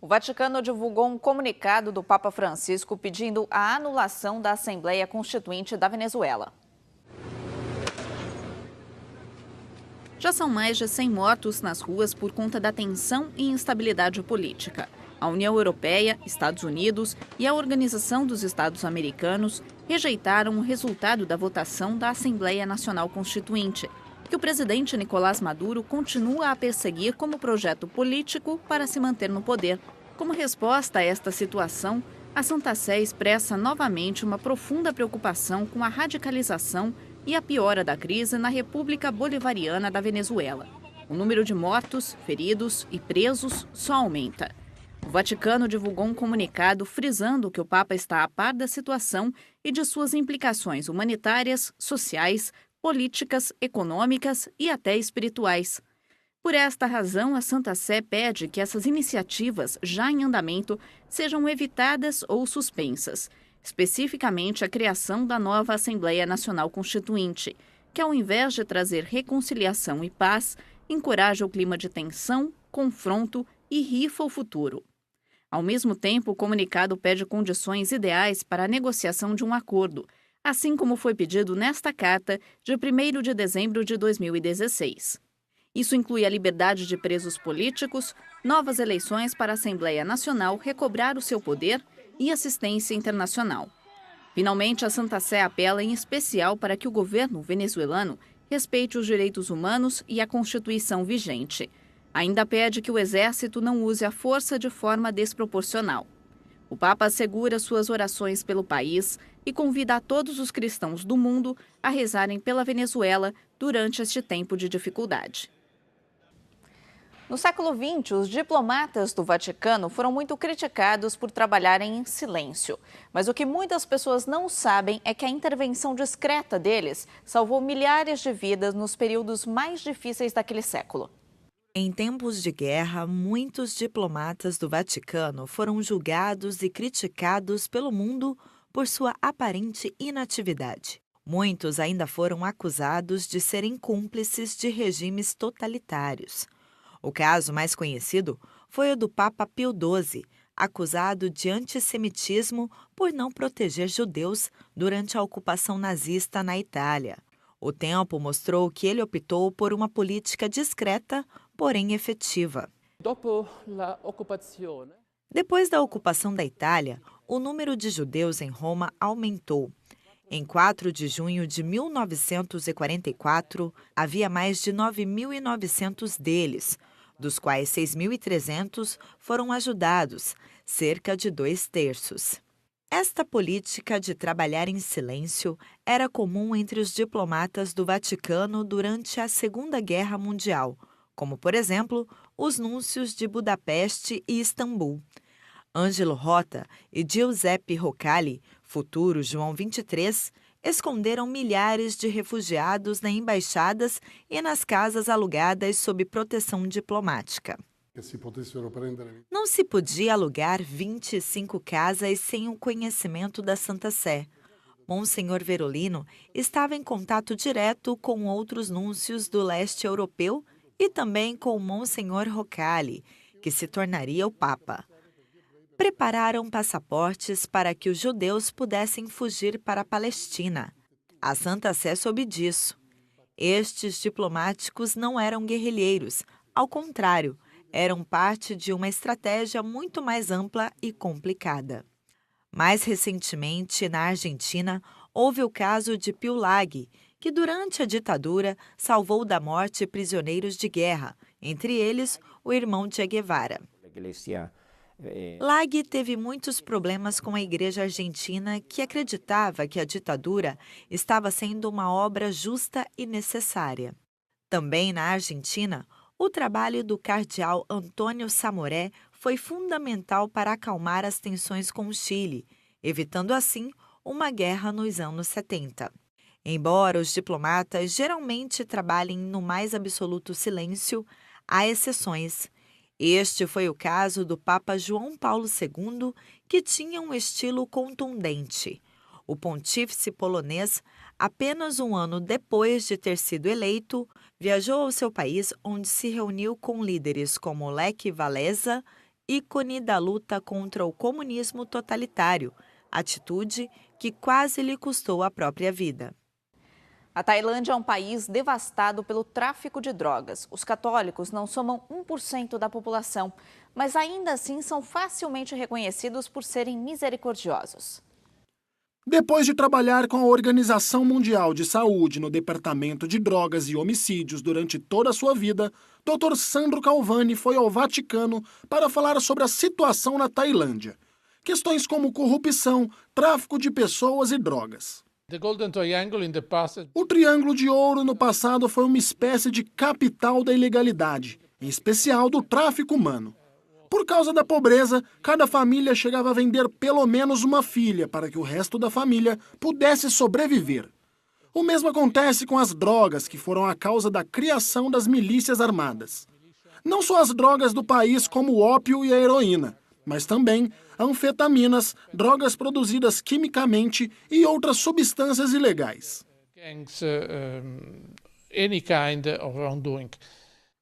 Vaticano divulgou um comunicado do Papa Francisco pedindo a anulação da Assembleia Constituinte da Venezuela. Já são mais de 100 mortos nas ruas por conta da tensão e instabilidade política. A União Europeia, Estados Unidos e a Organização dos Estados Americanos rejeitaram o resultado da votação da Assembleia Nacional Constituinte, que o presidente Nicolás Maduro continua a perseguir como projeto político para se manter no poder. Como resposta a esta situação, a Santa Sé expressa novamente uma profunda preocupação com a radicalização e a piora da crise na República Bolivariana da Venezuela. O número de mortos, feridos e presos só aumenta. O Vaticano divulgou um comunicado frisando que o Papa está a par da situação e de suas implicações humanitárias, sociais, políticas, econômicas e até espirituais. Por esta razão, a Santa Sé pede que essas iniciativas já em andamento sejam evitadas ou suspensas, especificamente a criação da nova Assembleia Nacional Constituinte, que ao invés de trazer reconciliação e paz, encoraja o clima de tensão, confronto e rifa o futuro. Ao mesmo tempo, o comunicado pede condições ideais para a negociação de um acordo, assim como foi pedido nesta carta de 1º de dezembro de 2016. Isso inclui a liberdade de presos políticos, novas eleições para a Assembleia Nacional recobrar o seu poder e assistência internacional. Finalmente, a Santa Sé apela em especial para que o governo venezuelano respeite os direitos humanos e a Constituição vigente. Ainda pede que o exército não use a força de forma desproporcional. O Papa assegura suas orações pelo país e convida a todos os cristãos do mundo a rezarem pela Venezuela durante este tempo de dificuldade. No século XX, os diplomatas do Vaticano foram muito criticados por trabalharem em silêncio. Mas o que muitas pessoas não sabem é que a intervenção discreta deles salvou milhares de vidas nos períodos mais difíceis daquele século. Em tempos de guerra, muitos diplomatas do Vaticano foram julgados e criticados pelo mundo por sua aparente inatividade. Muitos ainda foram acusados de serem cúmplices de regimes totalitários. O caso mais conhecido foi o do Papa Pio XII, acusado de antissemitismo por não proteger judeus durante a ocupação nazista na Itália. O tempo mostrou que ele optou por uma política discreta, porém efetiva. Depois da ocupação da Itália, o número de judeus em Roma aumentou. Em 4 de junho de 1944, havia mais de 9.900 deles, dos quais 6.300 foram ajudados, cerca de 2/3. Esta política de trabalhar em silêncio era comum entre os diplomatas do Vaticano durante a Segunda Guerra Mundial, como, por exemplo, os núncios de Budapeste e Istambul. Angelo Rota e Giuseppe Roccalli, futuro João XXIII, esconderam milhares de refugiados nas embaixadas e nas casas alugadas sob proteção diplomática. Não se podia alugar 25 casas sem o conhecimento da Santa Sé. Monsenhor Verolino estava em contato direto com outros núncios do leste europeu e também com Monsenhor Roccalli, que se tornaria o Papa. Prepararam passaportes para que os judeus pudessem fugir para a Palestina. A Santa Sé soube disso. Estes diplomáticos não eram guerrilheiros, ao contrário, eram parte de uma estratégia muito mais ampla e complicada. Mais recentemente, na Argentina, houve o caso de Pio Laghi, que durante a ditadura salvou da morte prisioneiros de guerra, entre eles o irmão Che Guevara. Laghi teve muitos problemas com a igreja argentina, que acreditava que a ditadura estava sendo uma obra justa e necessária. Também na Argentina, o trabalho do cardeal Antônio Samoré foi fundamental para acalmar as tensões com o Chile, evitando assim uma guerra nos anos 70. Embora os diplomatas geralmente trabalhem no mais absoluto silêncio, há exceções. Este foi o caso do Papa João Paulo II, que tinha um estilo contundente. O pontífice polonês, apenas um ano depois de ter sido eleito, viajou ao seu país, onde se reuniu com líderes como Lech Walesa ícone da luta contra o comunismo totalitário, atitude que quase lhe custou a própria vida. A Tailândia é um país devastado pelo tráfico de drogas. Os católicos não somam 1% da população, mas ainda assim são facilmente reconhecidos por serem misericordiosos. Depois de trabalhar com a Organização Mundial de Saúde no Departamento de Drogas e Homicídios durante toda a sua vida, Dr. Sandro Calvani foi ao Vaticano para falar sobre a situação na Tailândia. Questões como corrupção, tráfico de pessoas e drogas. O Triângulo de Ouro no passado foi uma espécie de capital da ilegalidade, em especial do tráfico humano. Por causa da pobreza, cada família chegava a vender pelo menos uma filha para que o resto da família pudesse sobreviver. O mesmo acontece com as drogas, que foram a causa da criação das milícias armadas. Não só as drogas do país como o ópio e a heroína, mas também anfetaminas, drogas produzidas quimicamente e outras substâncias ilegais.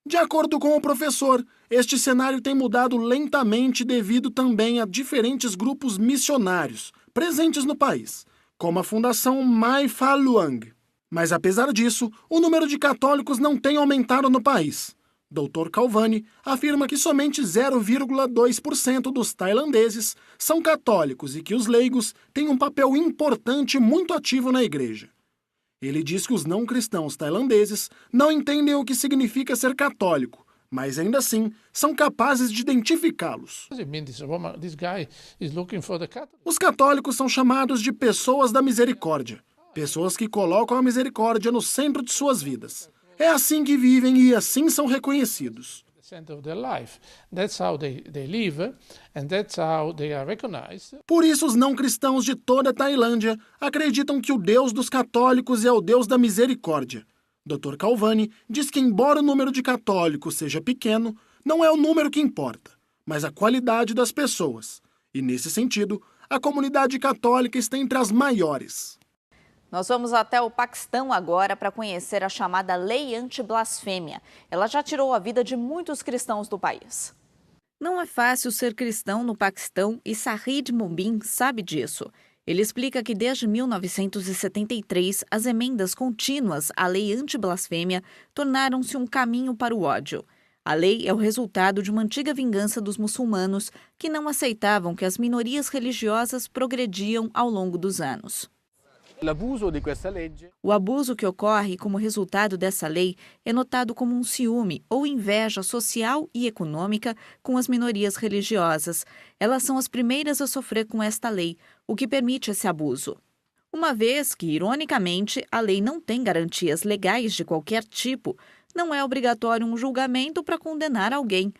De acordo com o professor, este cenário tem mudado lentamente devido também a diferentes grupos missionários presentes no país, como a Fundação Mai Fa Luang. Mas apesar disso, o número de católicos não tem aumentado no país. Dr. Calvani afirma que somente 0,2% dos tailandeses são católicos e que os leigos têm um papel importante e muito ativo na igreja. Ele diz que os não cristãos tailandeses não entendem o que significa ser católico, mas ainda assim são capazes de identificá-los. Os católicos são chamados de pessoas da misericórdia, pessoas que colocam a misericórdia no centro de suas vidas. É assim que vivem e assim são reconhecidos. Por isso, os não cristãos de toda a Tailândia acreditam que o Deus dos católicos é o Deus da misericórdia. Dr. Calvani diz que, embora o número de católicos seja pequeno, não é o número que importa, mas a qualidade das pessoas. E, nesse sentido, a comunidade católica está entre as maiores. Nós vamos até o Paquistão agora para conhecer a chamada Lei Anti-Blasfêmia. Ela já tirou a vida de muitos cristãos do país. Não é fácil ser cristão no Paquistão e Sahid Mobin sabe disso. Ele explica que desde 1973, as emendas contínuas à Lei Anti-Blasfêmia tornaram-se um caminho para o ódio. A lei é o resultado de uma antiga vingança dos muçulmanos que não aceitavam que as minorias religiosas progrediam ao longo dos anos. O abuso que ocorre como resultado dessa lei é notado como um ciúme ou inveja social e econômica com as minorias religiosas. Elas são as primeiras a sofrer com esta lei, o que permite esse abuso. Uma vez que, ironicamente, a lei não tem garantias legais de qualquer tipo, não é obrigatório um julgamento para condenar alguém.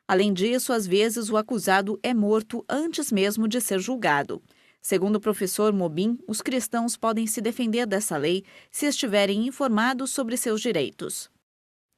Além disso, às vezes o acusado é morto antes mesmo de ser julgado. Segundo o professor Mobin, os cristãos podem se defender dessa lei se estiverem informados sobre seus direitos.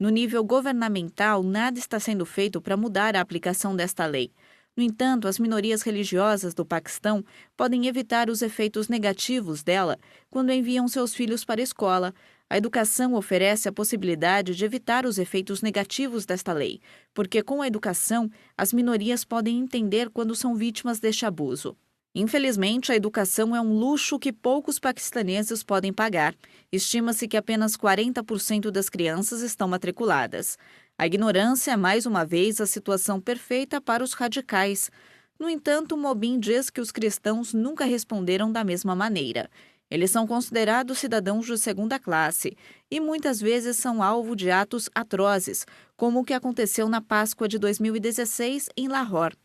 No nível governamental, nada está sendo feito para mudar a aplicação desta lei. No entanto, as minorias religiosas do Paquistão podem evitar os efeitos negativos dela quando enviam seus filhos para a escola. A educação oferece a possibilidade de evitar os efeitos negativos desta lei, porque com a educação, as minorias podem entender quando são vítimas deste abuso. Infelizmente, a educação é um luxo que poucos paquistaneses podem pagar. Estima-se que apenas 40% das crianças estão matriculadas. A ignorância é, mais uma vez, a situação perfeita para os radicais. No entanto, Mobin diz que os cristãos nunca responderam da mesma maneira. Eles são considerados cidadãos de segunda classe e muitas vezes são alvo de atos atrozes, como o que aconteceu na Páscoa de 2016 em Lahore.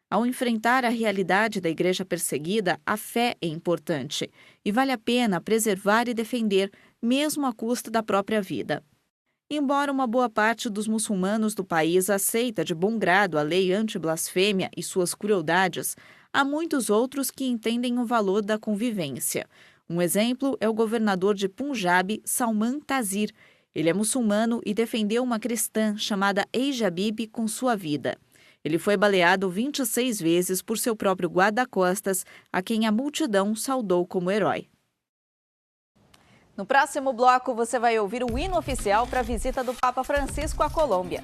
Ao enfrentar a realidade da igreja perseguida, a fé é importante e vale a pena preservar e defender, mesmo à custa da própria vida. Embora uma boa parte dos muçulmanos do país aceita de bom grado a lei anti-blasfêmia e suas crueldades, há muitos outros que entendem o valor da convivência. Um exemplo é o governador de Punjab, Salman Taseer. Ele é muçulmano e defendeu uma cristã chamada Asia Bibi com sua vida. Ele foi baleado 26 vezes por seu próprio guarda-costas, a quem a multidão saudou como herói. No próximo bloco, você vai ouvir o hino oficial para a visita do Papa Francisco à Colômbia.